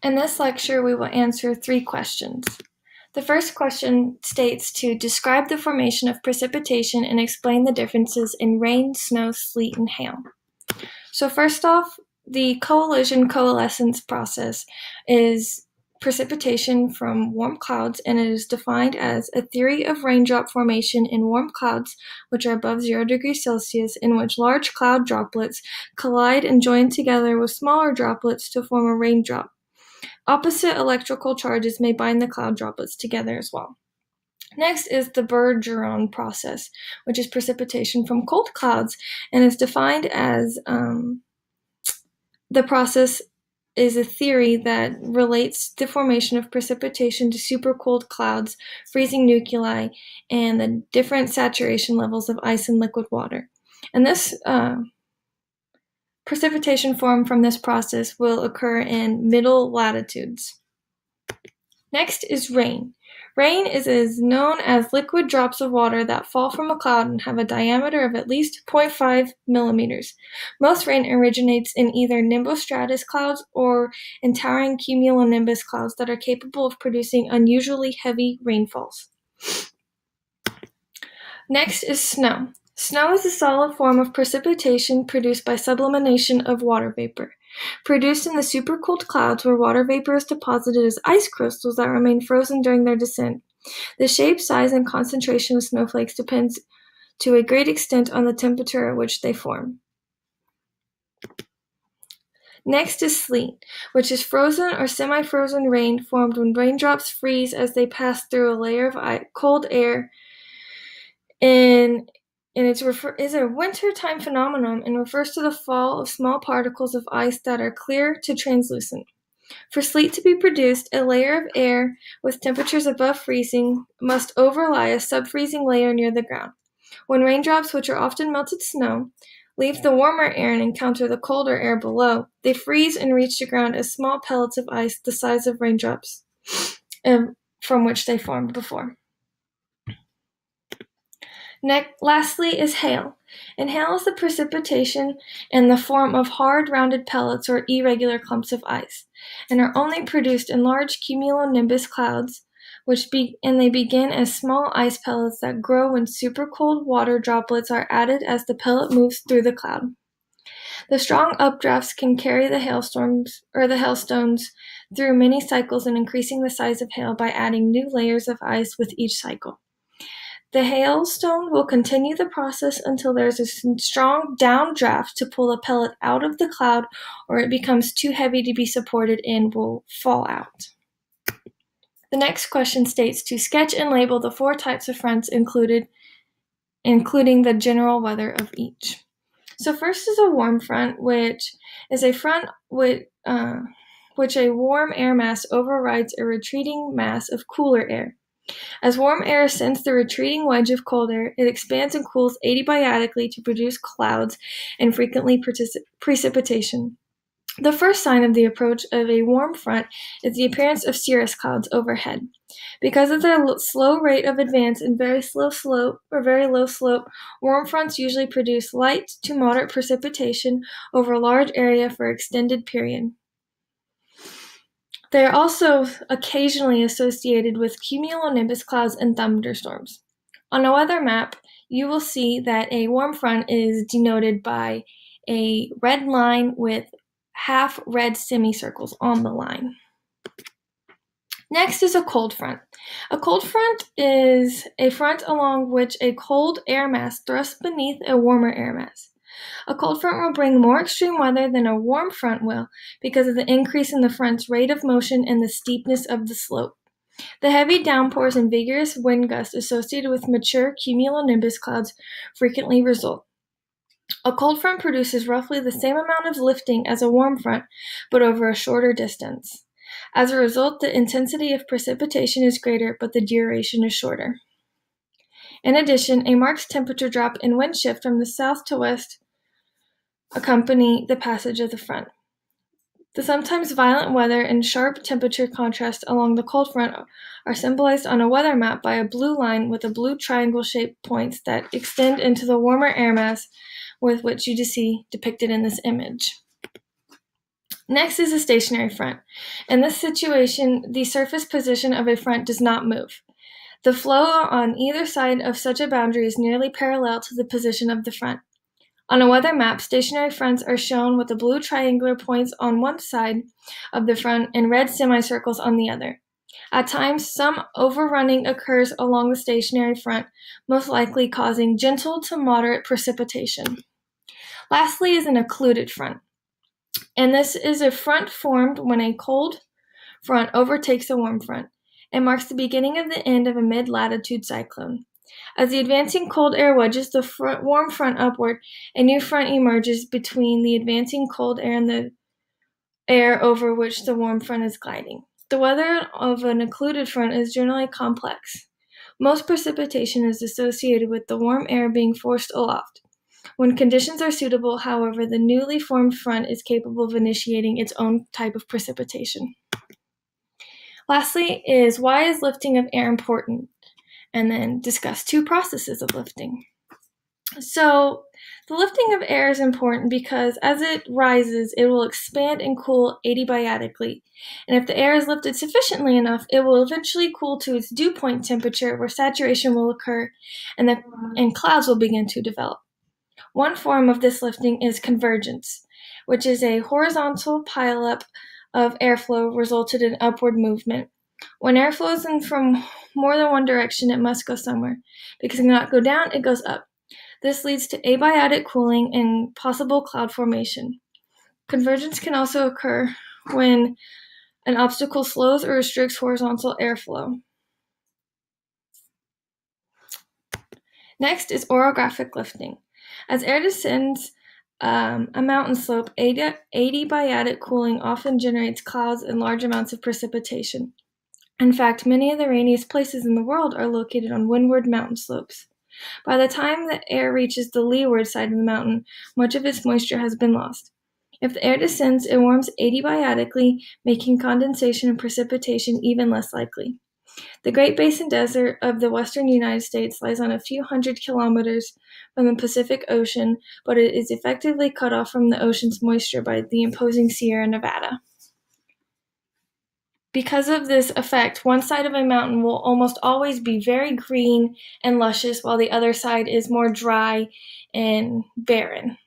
In this lecture, we will answer 3 questions. The first question states to describe the formation of precipitation and explain the differences in rain, snow, sleet, and hail. So first off, the coalescence process is precipitation from warm clouds, and it is defined as a theory of raindrop formation in warm clouds which are above 0 degrees Celsius, in which large cloud droplets collide and join together with smaller droplets to form a raindrop. Opposite electrical charges may bind the cloud droplets together as well. Next is the Bergeron process, which is precipitation from cold clouds, and is defined as the process is a theory that relates the formation of precipitation to super cold clouds, freezing nuclei, and the different saturation levels of ice and liquid water. And this precipitation formed from this process will occur in middle latitudes. Next is rain. Rain is known as liquid drops of water that fall from a cloud and have a diameter of at least 0.5 millimeters. Most rain originates in either nimbostratus clouds or in towering cumulonimbus clouds that are capable of producing unusually heavy rainfalls. Next is snow. Snow is a solid form of precipitation produced by sublimation of water vapor. Produced in the supercooled clouds where water vapor is deposited as ice crystals that remain frozen during their descent. The shape, size, and concentration of snowflakes depends to a great extent on the temperature at which they form. Next is sleet, which is frozen or semi-frozen rain formed when raindrops freeze as they pass through a layer of cold air. It is a wintertime phenomenon and refers to the fall of small particles of ice that are clear to translucent. For sleet to be produced, a layer of air with temperatures above freezing must overlie a sub-freezing layer near the ground. When raindrops, which are often melted snow, leave the warmer air and encounter the colder air below, they freeze and reach the ground as small pellets of ice the size of raindrops from which they formed before. Lastly is hail. And hail is the precipitation in the form of hard, rounded pellets or irregular clumps of ice, and are only produced in large cumulonimbus clouds, they begin as small ice pellets that grow when supercold water droplets are added as the pellet moves through the cloud. The strong updrafts can carry the hailstones through many cycles and increasing the size of hail by adding new layers of ice with each cycle. The hailstone will continue the process until there is a strong downdraft to pull the pellet out of the cloud, or it becomes too heavy to be supported and will fall out. The next question states to sketch and label the 4 types of fronts including the general weather of each. So first is a warm front, which is a front which a warm air mass overrides a retreating mass of cooler air. As warm air ascends the retreating wedge of cold air, it expands and cools adiabatically to produce clouds and frequently precipitation. The first sign of the approach of a warm front is the appearance of cirrus clouds overhead. Because of their slow rate of advance and very low slope, warm fronts usually produce light to moderate precipitation over a large area for an extended period. They are also occasionally associated with cumulonimbus clouds and thunderstorms. On a weather map, you will see that a warm front is denoted by a red line with half red semicircles on the line. Next is a cold front. A cold front is a front along which a cold air mass thrusts beneath a warmer air mass. A cold front will bring more extreme weather than a warm front will because of the increase in the front's rate of motion and the steepness of the slope. The heavy downpours and vigorous wind gusts associated with mature cumulonimbus clouds frequently result. A cold front produces roughly the same amount of lifting as a warm front, but over a shorter distance. As a result, the intensity of precipitation is greater, but the duration is shorter. In addition, a marked temperature drop and wind shift from the south to west accompany the passage of the front. The sometimes violent weather and sharp temperature contrast along the cold front are symbolized on a weather map by a blue line with a blue triangle-shaped points that extend into the warmer air mass with which you see depicted in this image. Next is a stationary front. In this situation, the surface position of a front does not move. The flow on either side of such a boundary is nearly parallel to the position of the front. On a weather map, stationary fronts are shown with the blue triangular points on one side of the front and red semicircles on the other. At times, some overrunning occurs along the stationary front, most likely causing gentle to moderate precipitation. Lastly is an occluded front, and this is a front formed when a cold front overtakes a warm front. It marks the beginning of the end of a mid-latitude cyclone. As the advancing cold air wedges the warm front upward, a new front emerges between the advancing cold air and the air over which the warm front is gliding. The weather of an occluded front is generally complex. Most precipitation is associated with the warm air being forced aloft. When conditions are suitable, however, the newly formed front is capable of initiating its own type of precipitation. Lastly is, why is lifting of air important? And then discuss two processes of lifting. So the lifting of air is important because as it rises, it will expand and cool adiabatically. And if the air is lifted sufficiently enough, it will eventually cool to its dew point temperature where saturation will occur and clouds will begin to develop. One form of this lifting is convergence, which is a horizontal pileup of airflow resulted in upward movement. When air flows in from more than one direction, it must go somewhere. Because it cannot go down, it goes up. This leads to abayatic cooling and possible cloud formation. Convergence can also occur when an obstacle slows or restricts horizontal airflow. Next is orographic lifting. As air descends a mountain slope, adiabatic cooling often generates clouds and large amounts of precipitation. In fact, many of the rainiest places in the world are located on windward mountain slopes. By the time the air reaches the leeward side of the mountain, much of its moisture has been lost. If the air descends, it warms adiabatically, making condensation and precipitation even less likely. The Great Basin Desert of the western United States lies on a few hundred kilometers from the Pacific Ocean, but it is effectively cut off from the ocean's moisture by the imposing Sierra Nevada. Because of this effect, one side of a mountain will almost always be very green and luscious, while the other side is more dry and barren.